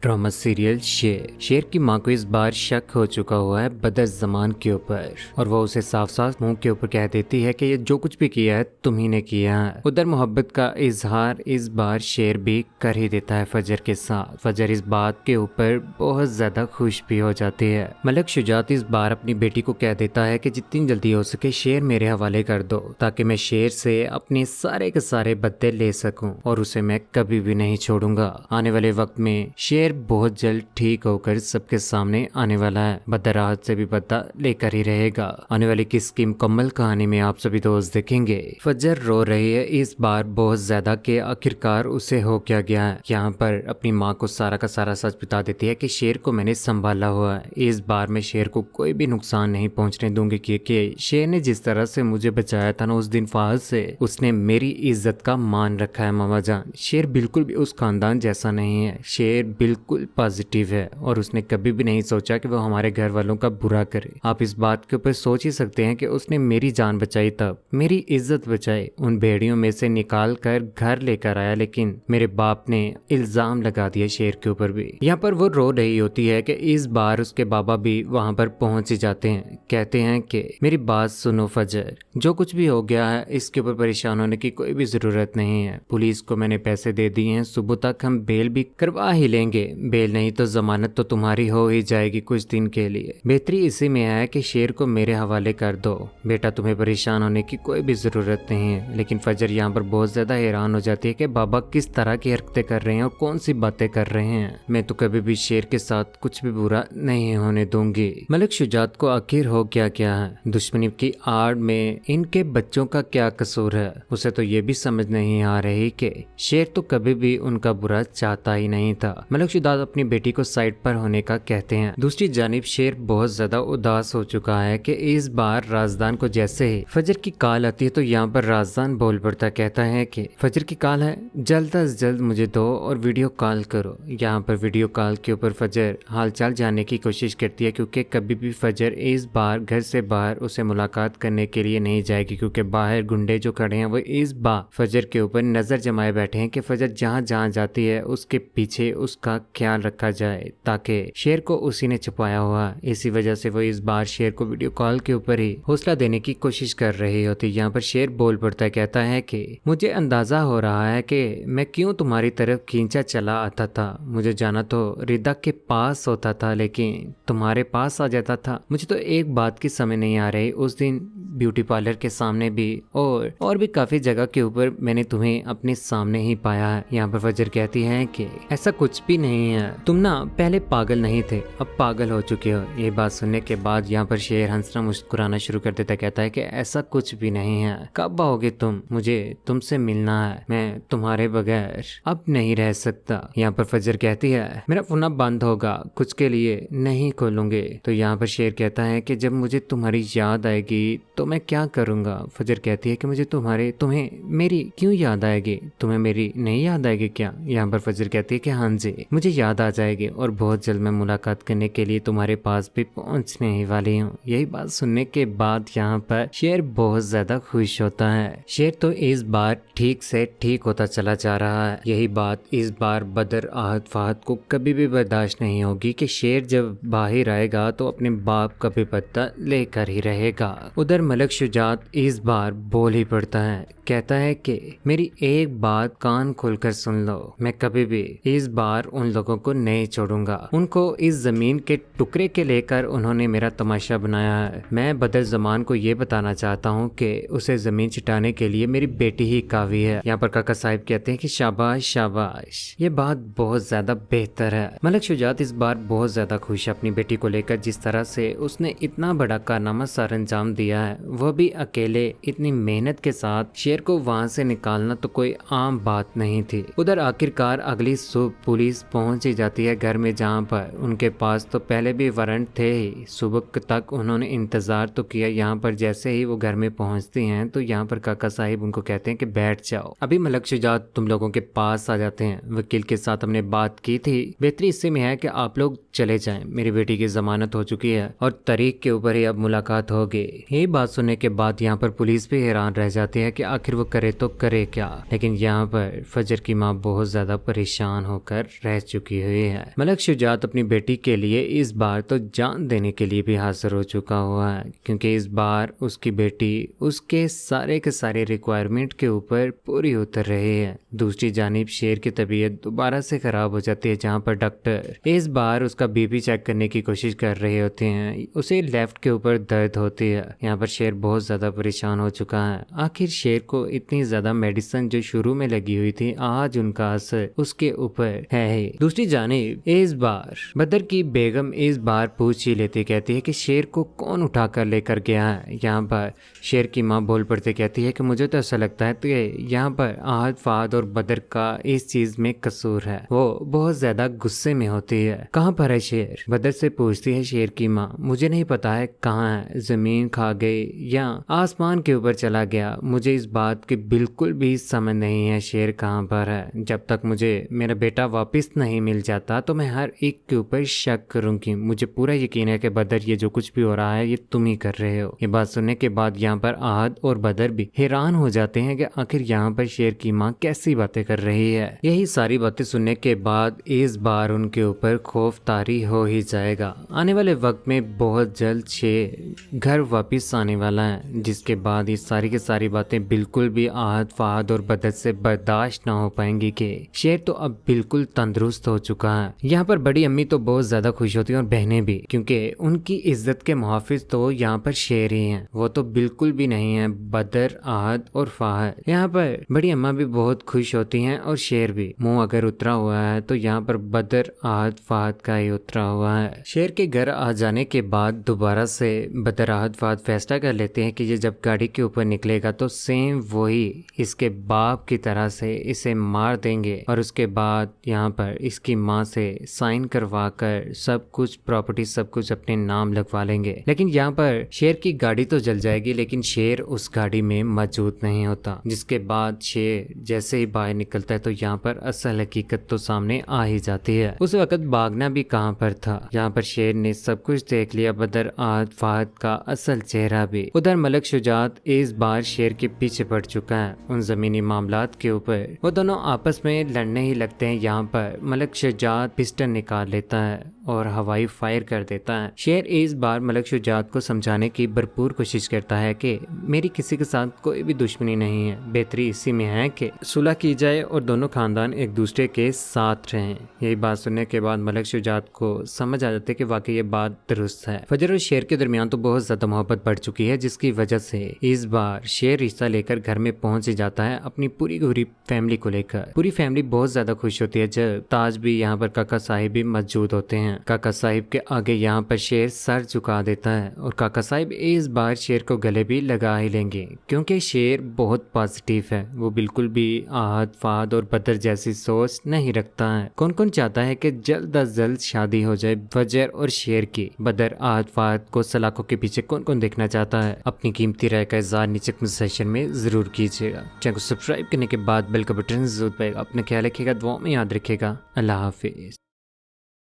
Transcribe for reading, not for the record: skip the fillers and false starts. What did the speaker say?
Drama serial शेर की मां को इस बार शक हो चुका हुआ है बदज़्ज़मान के ऊपर और वो उसे साफ साफ मुंह के ऊपर कह देती है कि ये जो कुछ भी किया है तुम्ही ने किया है। उधर मोहब्बत का इजहार इस बार शेर भी कर ही देता है फजर के साथ। फजर इस बात के ऊपर बहुत ज्यादा खुश भी हो जाती है। मलक शुजात इस बार अपनी बेटी को कह देता है कि जितनी जल्दी हो सके शेर मेरे हवाले कर दो ताकि मैं शेर से अपने सारे के सारे बदले ले सकूं और उसे मैं कभी भी नहीं छोड़ूंगा। आने वाले वक्त में शेर बहुत जल्द ठीक होकर सबके सामने आने वाला है। बदराहत से भी बदला लेकर ही रहेगा। आने वाली किस की मुकम्मल कहानी में आप सभी दोस्त देखेंगे। फजर रो रही है इस बार बहुत ज्यादा कि आखिरकार उसे हो क्या गया है। यहाँ पर अपनी माँ को सारा का सारा सच बता देती है कि शेर को मैंने संभाला हुआ है। इस बार मैं शेर को कोई भी नुकसान नहीं पहुंचने दूंगी क्योंकि शेर ने जिस तरह से मुझे बचाया था ना उस दिन फाल से, उसने मेरी इज्जत का मान रखा है मामा जान। शेर बिल्कुल भी उस खानदान जैसा नहीं है। शेर बिल्कुल पॉजिटिव है और उसने कभी भी नहीं सोचा कि वो हमारे घर वालों का बुरा करे। आप इस बात के ऊपर सोच ही सकते हैं कि उसने मेरी जान बचाई, तब मेरी इज्जत बचाई, उन भेड़ियों में से निकाल कर घर लेकर आया, लेकिन मेरे बाप ने इल्जाम लगा दिया शेर के ऊपर भी। यहाँ पर वो रो रही होती है कि इस बार उसके बाबा भी वहां पर पहुंच ही जाते हैं। कहते हैं कि मेरी बात सुनो फजर, जो कुछ भी हो गया है इसके ऊपर परेशान होने की कोई भी जरूरत नहीं है। पुलिस को मैंने पैसे दे दिए हैं, सुबह तक हम बेल भी करवा ही लेंगे। बेल नहीं तो जमानत तो तुम्हारी हो ही जाएगी कुछ दिन के लिए। बेहतरी इसी में है कि शेर को मेरे हवाले कर दो। बेटा तुम्हें परेशान होने की कोई भी जरूरत नहीं है। लेकिन फजर यहाँ पर बहुत ज्यादा हैरान हो जाती है कि बाबा किस तरह की हरकतें कर रहे हैं और कौन सी बातें कर रहे हैं। मैं तो कभी भी शेर के साथ कुछ भी बुरा नहीं होने दूंगी। मलिक शुजात को आखिर हो क्या क्या है, दुश्मनी की आड़ में इनके बच्चों का क्या कसूर है। उसे तो ये भी समझ नहीं आ रही कि शेर तो कभी भी उनका बुरा चाहता ही नहीं था। मलिक शुजात अपनी बेटी को साइड पर होने का कहते हैं। दूसरी जानिब शेर बहुत ज्यादा उदास हो चुका है कि इस बार राजदान को जैसे ही फजर की कॉल आती है तो यहाँ पर राजदान बोल पड़ता, कहता है कि फजर की कॉल है, जल्द अज जल्द मुझे दो और वीडियो कॉल करो। यहाँ पर वीडियो कॉल के ऊपर फजर हालचाल जानने की कोशिश करती है क्योंकि कभी भी फजर इस बार घर से बाहर उसे मुलाकात करने के लिए नहीं जाएगी क्योंकि बाहर गुंडे जो खड़े हैं वो इस बार फजर के ऊपर नजर जमाए बैठे हैं कि फजर जहाँ जहाँ जाती है उसके पीछे उसका ख्याल रखा जाए ताकि शेर को उसी ने छुपाया हुआ। इसी वजह से वो इस बार शेर को वीडियो कॉल के ऊपर ही हौसला देने की कोशिश कर रही होती। यहाँ पर शेर बोल पड़ता है, कहता है कि मुझे अंदाजा हो रहा है कि मैं क्यों तुम्हारी तरफ खींचा चला आता था। मुझे जाना तो रिदा के पास होता था लेकिन तुम्हारे पास आ जाता था। मुझे तो एक बात की समझ नहीं आ रही, उस दिन ब्यूटी पार्लर के सामने भी और भी काफी जगह के ऊपर मैंने तुम्हें अपने सामने ही पाया है। यहाँ पर फजर कहती है कि ऐसा कुछ भी नहीं है, तुम ना पहले पागल नहीं थे अब पागल हो चुके हो। ये बात सुनने के बाद यहाँ पर शेर हंसना मुस्कुराना शुरू कर देता, कहता है कि ऐसा कुछ भी नहीं है। कब आओगे तुम, मुझे तुमसे मिलना है, मैं तुम्हारे बगैर अब नहीं रह सकता। यहाँ पर फजर कहती है मेरा फोन अब बंद होगा, कुछ के लिए नहीं खोलूंगे। तो यहाँ पर शेर कहता है कि जब मुझे तुम्हारी याद आएगी तो मैं क्या करूंगा। फजर कहती है कि मुझे तुम्हें मेरी क्यों याद आएगी, तुम्हें मेरी नहीं याद आएगी क्या। यहाँ पर फजर कहती है कि हाँ जी मुझे याद आ जाएगी और बहुत जल्द मैं मुलाकात करने के लिए तुम्हारे पास भी पहुंचने ही वाली हूँ। यही बात सुनने के बाद यहाँ पर शेर बहुत ज्यादा खुश होता है। शेर तो इस बार ठीक से ठीक होता चला जा रहा है। यही बात इस बार बदर आहद फहद को कभी भी बर्दाश्त नहीं होगी कि शेर जब बाहर आएगा तो अपने बाप का भी पत्ता लेकर ही रहेगा। उधर मलिक शुजात इस बार बोल ही पड़ता है, कहता है कि मेरी एक बात कान खोलकर सुन लो, मैं कभी भी इस बार उन लोगों को नहीं छोड़ूंगा। उनको इस जमीन के टुकड़े के लेकर उन्होंने मेरा तमाशा बनाया है। मैं बदज़्ज़मान को ये बताना चाहता हूँ कि उसे जमीन छिटाने के लिए मेरी बेटी ही काफी है। यहाँ पर काका साहिब कहते हैं कि शाबाश शाबाश, ये बात बहुत ज्यादा बेहतर है। मलिक शुजात इस बार बहुत ज्यादा खुश है अपनी बेटी को लेकर, जिस तरह से उसने इतना बड़ा कारनामा सर अंजाम दिया है, वह भी अकेले इतनी मेहनत के साथ। शेर को वहां से निकालना तो कोई आम बात नहीं थी। उधर आखिरकार अगली सुबह पुलिस पहुंच ही जाती है घर में, जहां पर उनके पास तो पहले भी वारंट थे ही। सुबह तक उन्होंने इंतजार तो किया। यहाँ पर जैसे ही वो घर में पहुंचती हैं तो यहाँ पर काका साहिब उनको कहते हैं कि बैठ जाओ। अभी मलिक शुजात तुम लोगों के पास आ जाते हैं। वकील के साथ हमने बात की थी, बेहतरी इससे में है कि आप लोग चले जाएं। मेरी बेटी की जमानत हो चुकी है और तारीख के ऊपर ही अब मुलाकात होगी। यही बात बात सुनने के बाद यहाँ पर पुलिस भी हैरान रह जाती है कि आखिर वो करे तो करे क्या। लेकिन यहाँ पर फजर की माँ बहुत ज्यादा परेशान होकर रह चुकी हुई है। मलक शुजात अपनी बेटी के लिए इस बार तो जान देने के लिए भी हाजिर हो चुका हुआ है, क्योंकि इस बार उसकी बेटी उसके सारे के सारे रिक्वायरमेंट के ऊपर पूरी उतर रही है। दूसरी जानिब शेर की तबीयत दोबारा से खराब हो जाती है, जहाँ पर डॉक्टर इस बार उसका बीपी चेक करने की कोशिश कर रहे होते हैं। उसे लेफ्ट के ऊपर दर्द होती है। यहाँ पर शेर बहुत ज्यादा परेशान हो चुका है। आखिर शेर को इतनी ज्यादा मेडिसिन जो शुरू में लगी हुई थी, आज उनका असर उसके ऊपर है ही। दूसरी जानिब इस बार बदर की बेगम इस बार पूछ ही लेती, कहती है कि शेर को कौन उठा कर लेकर गया है। यहाँ पर शेर की माँ बोल पड़ते कहती है कि मुझे तो ऐसा लगता है कि यहाँ पर आहद, फहद और बदर का इस चीज में कसूर है। वो बहुत ज्यादा गुस्से में होती है। कहाँ पर है शेर? बदर से पूछती है शेर की माँ। मुझे नहीं पता है कहाँ है, जमीन खा गई या आसमान के ऊपर चला गया, मुझे इस बात की बिल्कुल भी समझ नहीं है शेर कहाँ पर है। जब तक मुझे मेरा बेटा वापस नहीं मिल जाता तो मैं हर एक के ऊपर शक करूंगी। मुझे पूरा यकीन है कि बदर ये जो कुछ भी हो रहा है ये तुम ही कर रहे हो। ये बात सुनने के बाद यहाँ पर आहद और बदर भी हैरान हो जाते हैं कि आखिर यहाँ पर शेर की माँ कैसी बातें कर रही है। यही सारी बातें सुनने के बाद इस बार उनके ऊपर खौफ तारी हो ही जाएगा। आने वाले वक्त में बहुत जल्द शेर घर वापिस आने वाला है, जिसके बाद ये सारी की सारी बातें बिल्कुल भी आहद, फहद और बदर से बर्दाश्त ना हो पाएंगी कि शेर तो अब बिल्कुल तंदुरुस्त हो चुका है। यहाँ पर बड़ी अम्मी तो बहुत ज्यादा खुश होती है और बहनें भी, क्योंकि उनकी इज्जत के मुहाफिज तो यहाँ पर शेर ही हैं। वो तो बिल्कुल भी नहीं है बदर, आहद और फहद। यहाँ पर बड़ी अम्मा भी बहुत खुश होती हैं और शेर भी। मुंह अगर उतरा हुआ है तो यहाँ पर बदर, आहद, फहद का ही उतरा हुआ है। शेर के घर आ जाने के बाद दोबारा से बदर, आहद, फहद फैसला कर लेते हैं कि ये जब गाड़ी के ऊपर निकलेगा तो सेम वही इसके बाप की तरह से इसे मार देंगे और उसके बाद यहाँ पर इसकी माँ से साइन करवा कर सब कुछ प्रॉपर्टी सब कुछ अपने नाम लगवा लेंगे। लेकिन यहाँ पर शेर की गाड़ी तो जल जाएगी, लेकिन शेर उस गाड़ी में मौजूद नहीं होता। जिसके बाद शेर जैसे ही बाहर निकलता है तो यहाँ पर असल हकीकत तो सामने आ ही जाती है। उस वक्त भागना भी कहाँ पर था। यहाँ पर शेर ने सब कुछ देख लिया, बदर, आहद, फहद का असल चेहरा भी। उधर मलक शुजात इस बार शेर के पीछे पड़ चुका है उन जमीनी मामलात के ऊपर। वो दोनों आपस में लड़ने ही लगते हैं। यहाँ पर मलक शुजात पिस्टन निकाल लेता है और हवाई फायर कर देता है। शेर इस बार मलक शुजात को समझाने की भरपूर कोशिश करता है कि मेरी किसी के साथ कोई भी दुश्मनी नहीं है, बेहतरी इसी में है कि सुलह की जाए और दोनों खानदान एक दूसरे के साथ रहें। यही बात सुनने के बाद मलक शुजात को समझ आ जाता है कि वाकई ये बात दुरुस्त है। फजर और शेर के दरमियान तो बहुत ज्यादा मोहब्बत बढ़ चुकी है, जिसकी वजह से इस बार शेर रिश्ता लेकर घर में पहुंच ही जाता है अपनी पूरी पूरी फैमिली को लेकर। पूरी फैमिली बहुत ज्यादा खुश होती है जब ताज भी यहाँ पर काका साहिब भी मौजूद होते हैं। काका साहिब के आगे यहाँ पर शेर सर झुका देता है और काका साहिब इस बार शेर को गले भी लगा ही लेंगे, क्योंकि शेर बहुत पॉजिटिव है। वो बिल्कुल भी आहद, फहद और बदर जैसी सोच नहीं रखता है। कौन कौन चाहता है कि जल्द अज जल्द शादी हो जाए फजर और शेर की। बदर, आहद, फहद को सलाखों के पीछे कौन कौन देखना चाहता है? अपनी कीमती राय का इज़हार नीचे कमेंट सेक्शन में जरूर कीजिएगा। चैनल को सब्सक्राइब करने के बाद बेल का बटन जरूर दबाइएगा। अपना ख्याल रखिएगा, दुआ में याद रखिएगा। अल्लाह हाफिज।